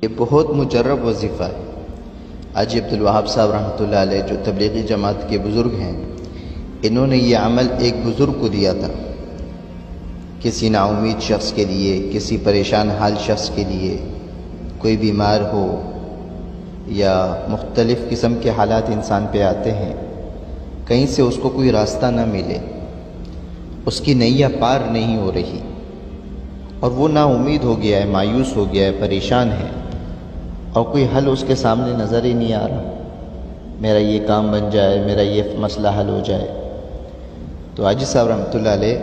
یہ بہت مجرب وظیفہ ہے۔ حاجی عبدالوہاب صاحب رحمۃ اللہ علیہ جو تبلیغی جماعت کے بزرگ ہیں، انہوں نے یہ عمل ایک بزرگ کو دیا تھا، کسی نا امید شخص کے لیے، کسی پریشان حال شخص کے لیے، کوئی بیمار ہو یا مختلف قسم کے حالات انسان پہ آتے ہیں، کہیں سے اس کو کوئی راستہ نہ ملے، اس کی نیا پار نہیں ہو رہی اور وہ نا امید ہو گیا ہے، مایوس ہو گیا ہے، پریشان ہے اور کوئی حل اس کے سامنے نظر ہی نہیں آ رہا، میرا یہ کام بن جائے، میرا یہ مسئلہ حل ہو جائے۔ تو حاجی صاحب رحمۃ اللہ علیہ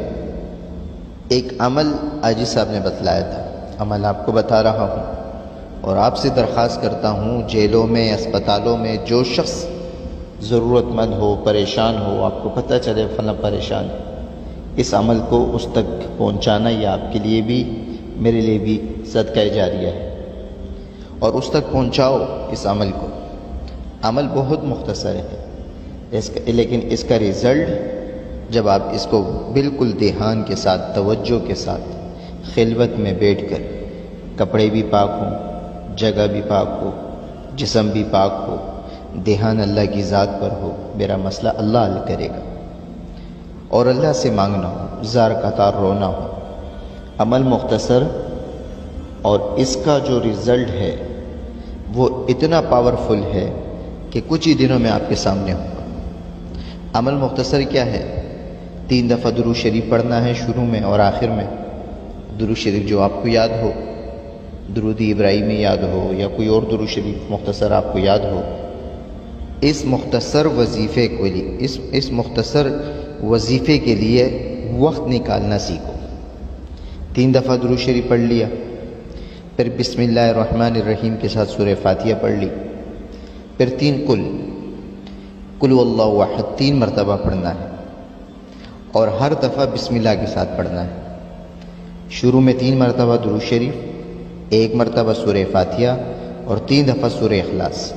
ایک عمل حاجی صاحب نے بتلایا تھا، عمل آپ کو بتا رہا ہوں اور آپ سے درخواست کرتا ہوں، جیلوں میں، اسپتالوں میں جو شخص ضرورت مند ہو، پریشان ہو، آپ کو پتہ چلے فلاں پریشان، اس عمل کو اس تک پہنچانا یہ آپ کے لیے بھی میرے لیے بھی صدقہ جاریہ ہے، اور اس تک پہنچاؤ اس عمل کو۔ عمل بہت مختصر ہے لیکن اس کا رزلٹ جب آپ اس کو بالکل دھیان کے ساتھ، توجہ کے ساتھ، خلوت میں بیٹھ کر، کپڑے بھی پاک ہوں، جگہ بھی پاک ہو، جسم بھی پاک ہو، دھیان اللہ کی ذات پر ہو، میرا مسئلہ اللہ حل کرے گا، اور اللہ سے مانگنا ہو، زار قطار رونا ہو۔ عمل مختصر اور اس کا جو رزلٹ ہے وہ اتنا پاورفل ہے کہ کچھ ہی دنوں میں آپ کے سامنے ہوگا۔ عمل مختصر کیا ہے؟ 3 دفعہ درود شریف پڑھنا ہے شروع میں اور آخر میں، درود شریف جو آپ کو یاد ہو، درود ابراہیمی یاد ہو یا کوئی اور درود شریف مختصر آپ کو یاد ہو۔ اس مختصر وظیفے کو اس مختصر وظیفے کے لیے وقت نکالنا سیکھو۔ 3 دفعہ درود شریف پڑھ لیا، پھر بسم اللہ الرحمن الرحیم کے ساتھ سورہ فاتحہ پڑھ لی، پھر 3 قل اللہ احد 3 مرتبہ پڑھنا ہے اور ہر دفعہ بسم اللہ کے ساتھ پڑھنا ہے۔ شروع میں 3 مرتبہ درود شریف، 1 مرتبہ سورہ فاتحہ اور 3 دفعہ سورہ اخلاص،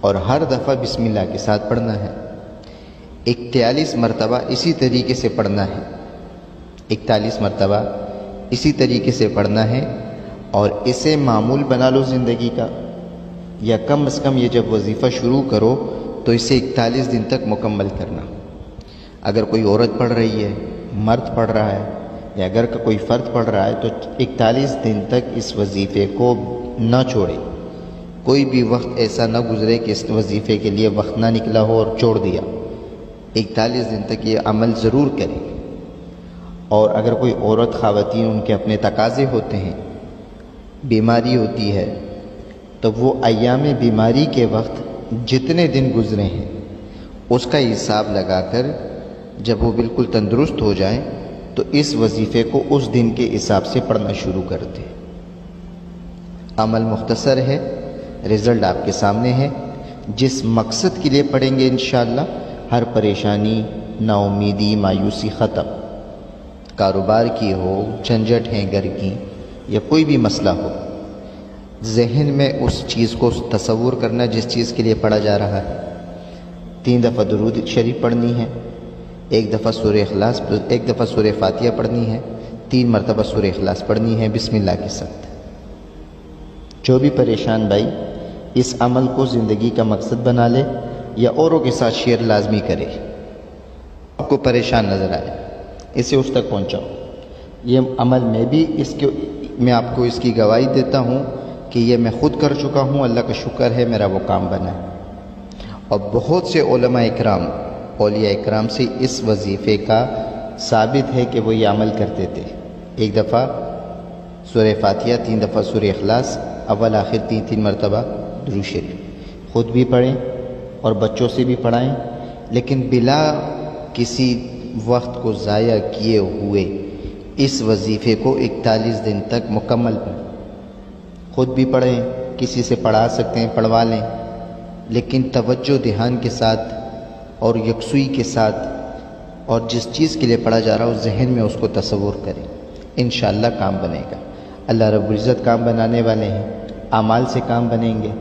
اور ہر دفعہ بسم اللہ کے ساتھ پڑھنا ہے۔ 41 مرتبہ اسی طریقے سے پڑھنا ہے، 41 مرتبہ اسی طریقے سے پڑھنا ہے، اور اسے معمول بنا لو زندگی کا، یا کم از کم یہ جب وظیفہ شروع کرو تو اسے 41 دن تک مکمل کرنا۔ اگر کوئی عورت پڑھ رہی ہے، مرد پڑھ رہا ہے یا اگر کوئی فرد پڑھ رہا ہے تو 41 دن تک اس وظیفے کو نہ چھوڑے۔ کوئی بھی وقت ایسا نہ گزرے کہ اس وظیفے کے لیے وقت نہ نکلا ہو اور چھوڑ دیا۔ 41 دن تک یہ عمل ضرور کریں۔ اور اگر کوئی عورت، خواتین، ان کے اپنے تقاضے ہوتے ہیں، بیماری ہوتی ہے، تو وہ ایام بیماری کے وقت جتنے دن گزرے ہیں اس کا حساب لگا کر جب وہ بالکل تندرست ہو جائیں تو اس وظیفے کو اس دن کے حساب سے پڑھنا شروع کر دیں۔ عمل مختصر ہے، رزلٹ آپ کے سامنے ہے۔ جس مقصد کے لیے پڑھیں گے انشاءاللہ ہر پریشانی، نا امیدی، مایوسی ختم، کاروبار کی ہو، جھنجھٹ ہیں گھر کی، یا کوئی بھی مسئلہ ہو، ذہن میں اس چیز کو تصور کرنا جس چیز کے لیے پڑھا جا رہا ہے۔ 3 دفعہ درود شریف پڑھنی ہے، 1 دفعہ سورہ اخلاص، 1 دفعہ سورہ فاتحہ پڑھنی ہے، 3 مرتبہ سورہ اخلاص پڑھنی ہے بسم اللہ کے ساتھ۔ جو بھی پریشان بھائی اس عمل کو زندگی کا مقصد بنا لے یا اوروں کے ساتھ شیئر لازمی کرے، آپ کو پریشان نظر آئے اسے اس تک پہنچاؤ۔ یہ عمل میں آپ کو اس کی گواہی دیتا ہوں کہ یہ میں خود کر چکا ہوں، اللہ کا شکر ہے میرا وہ کام بنا ہے۔ اور بہت سے علماء اکرام، اولیاء اکرام سے اس وظیفے کا ثابت ہے کہ وہ یہ عمل کرتے تھے۔ 1 دفعہ سورہ فاتحہ، 3 دفعہ سورہ اخلاص، اول آخر 3 مرتبہ درود شریف، خود بھی پڑھیں اور بچوں سے بھی پڑھائیں، لیکن بلا کسی وقت کو ضائع کیے ہوئے اس وظیفے کو 41 دن تک مکمل پڑھیں۔ خود بھی پڑھیں، کسی سے پڑھا سکتے ہیں پڑھوا لیں، لیکن توجہ دھیان کے ساتھ اور یکسوئی کے ساتھ، اور جس چیز کے لیے پڑھا جا رہا ہو ذہن میں اس کو تصور کریں، انشاءاللہ کام بنے گا۔ اللہ رب العزت کام بنانے والے ہیں، اعمال سے کام بنیں گے۔